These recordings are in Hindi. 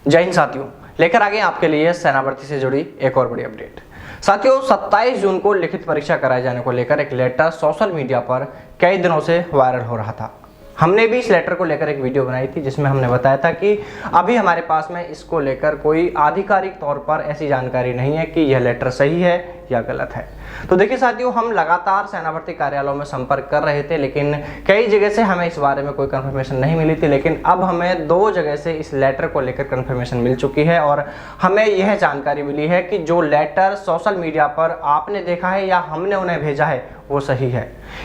जय हिंद साथियों, लेकर आ गए आपके लिए सेना भर्ती से जुड़ी एक और बड़ी अपडेट। साथियों, 27 जून को लिखित परीक्षा कराए जाने को लेकर एक लेटर सोशल मीडिया पर कई दिनों से वायरल हो रहा था। हमने भी इस लेटर को लेकर एक वीडियो बनाई थी जिसमें हमने बताया था कि अभी हमारे पास में इसको लेकर कोई आधिकारिक तौर पर ऐसी जानकारी नहीं है कि यह लेटर सही है या गलत है। तो देखिए साथियों, हम लगातार सेना भर्ती कार्यालयों में संपर्क कर रहे थे, लेकिन कई जगह से हमें इस बारे में कोई कंफर्मेशन नहीं मिली थी। लेकिन अब हमें 2 जगह से इस लेटर को लेकर कंफर्मेशन मिल चुकी है और हमें यह जानकारी मिली है कि जो लेटर सोशल मीडिया पर आपने देखा है या हमने उन्हें भेजा है वो सही है।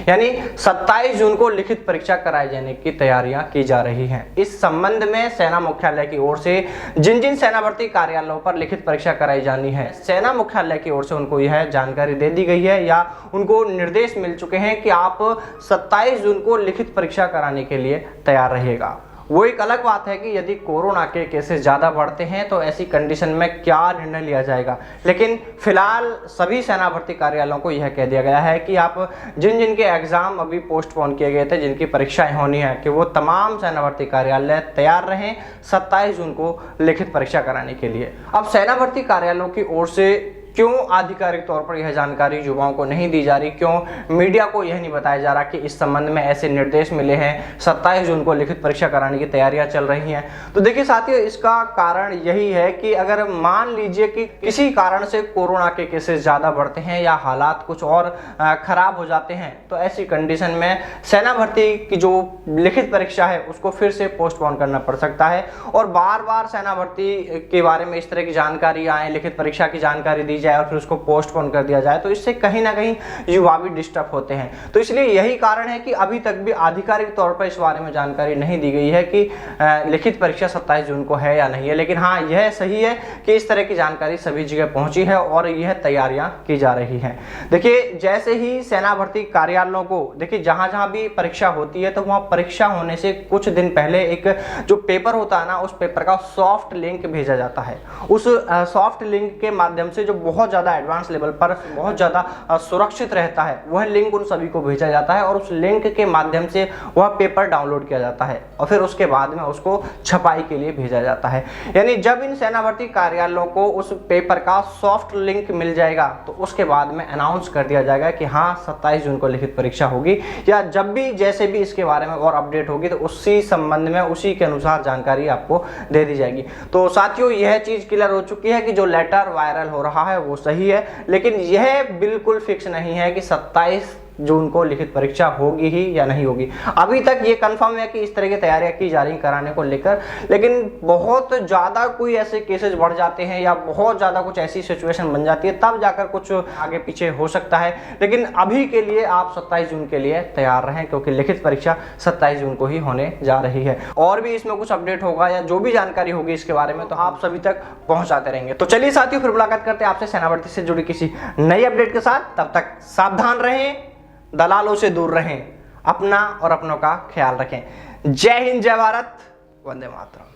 यानी 27 जून को लिखित परीक्षा कराए जाने की तैयारियां की जा रही हैं। इस संबंध में सेना मुख्यालय की ओर से जिन जिन सेना भर्ती कार्यालयों पर लिखित परीक्षा कराई जानी है, सेना मुख्यालय की ओर से उनको यह जानकारी दे दी गई है या उनको निर्देश मिल चुके हैं कि आप 27 जून को लिखित परीक्षा कराने के लिए तैयार रहिएगा। वो एक अलग बात है कि यदि कोरोना के केसेस ज़्यादा बढ़ते हैं तो ऐसी कंडीशन में क्या निर्णय लिया जाएगा। लेकिन फिलहाल सभी सेना भर्ती कार्यालयों को यह कह दिया गया है कि आप जिन जिनके एग्ज़ाम अभी पोस्टपोन किए गए थे, जिनकी परीक्षाएं होनी है, कि वो तमाम सेना भर्ती कार्यालय तैयार रहें 27 जून को लिखित परीक्षा कराने के लिए। अब सेना भर्ती कार्यालयों की ओर से क्यों आधिकारिक तौर पर यह जानकारी युवाओं को नहीं दी जा रही, क्यों मीडिया को यह नहीं बताया जा रहा कि इस संबंध में ऐसे निर्देश मिले हैं, 27 जून को लिखित परीक्षा कराने की तैयारियां चल रही हैं। तो देखिए साथियों, इसका कारण यही है कि अगर मान लीजिए कि किसी कारण से कोरोना के केसेस ज़्यादा बढ़ते हैं या हालात कुछ और ख़राब हो जाते हैं, तो ऐसी कंडीशन में सेना भर्ती की जो लिखित परीक्षा है उसको फिर से पोस्टपोन करना पड़ सकता है। और बार बार सेना भर्ती के बारे में इस तरह की जानकारी आए, लिखित परीक्षा की जानकारी दी और फिर उसको पोस्टपोन कर दिया जाए, तो इससे कहीं ना कहीं युवा भी डिस्टर्ब होते हैं। तो इसलिए यही कारण है कि अभी तक भी आधिकारिक तौर पर इस बारे में जानकारी नहीं दी गई है कि लिखित परीक्षा 27 जून को है या नहीं है। लेकिन हाँ, यह सही है कि इस तरह की जानकारी सभी जगह पहुंची है और यह तैयारियां की जा रही हैं। देखिए, जैसे ही सेना भर्ती कार्यालयों को देखिए जहां जहां भी परीक्षा होती है तो वहां परीक्षा होने से कुछ दिन पहले एक जो पेपर होता है ना, उस पेपर का सॉफ्ट लिंक भेजा जाता है। उस सॉफ्ट लिंक के माध्यम से जो बहुत ज़्यादा एडवांस लेवल पर बहुत ज़्यादा सुरक्षित रहता है, वह लिंक उन सभी को भेजा जाता है और उस लिंक के माध्यम से वह पेपर डाउनलोड किया जाता है और फिर उसके बाद में उसको छपाई के लिए भेजा जाता है। यानी जब इन सेना भर्ती कार्यालयों को उस पेपर का सॉफ्ट लिंक मिल जाएगा तो उसके बाद में अनाउंस कर दिया जाएगा कि हाँ 27 जून को लिखित परीक्षा होगी, या जब भी जैसे भी इसके बारे में और अपडेट होगी तो उसी संबंध में उसी के अनुसार जानकारी आपको दे दी जाएगी। तो साथियों, यह चीज़ क्लियर हो चुकी है कि जो लेटर वायरल हो रहा है वो सही है, लेकिन यह बिल्कुल फिक्स नहीं है कि 27 जून को लिखित परीक्षा होगी ही या नहीं होगी। अभी तक ये कंफर्म है कि इस तरह की तैयारियां की जा रही कराने को लेकर, लेकिन बहुत ज़्यादा कोई ऐसे केसेस बढ़ जाते हैं या बहुत ज़्यादा कुछ ऐसी सिचुएशन बन जाती है तब जाकर कुछ आगे पीछे हो सकता है। लेकिन अभी के लिए आप 27 जून के लिए तैयार रहें, क्योंकि लिखित परीक्षा 27 जून को ही होने जा रही है। और भी इसमें कुछ अपडेट होगा या जो भी जानकारी होगी इसके बारे में तो आप सभी तक पहुँचाते रहेंगे। तो चलिए साथियों, फिर मुलाकात करते हैं आपसे सेना भर्ती से जुड़ी किसी नई अपडेट के साथ। तब तक सावधान रहें, दलालों से दूर रहें, अपना और अपनों का ख्याल रखें। जय हिंद, जय भारत, वंदे मातरम।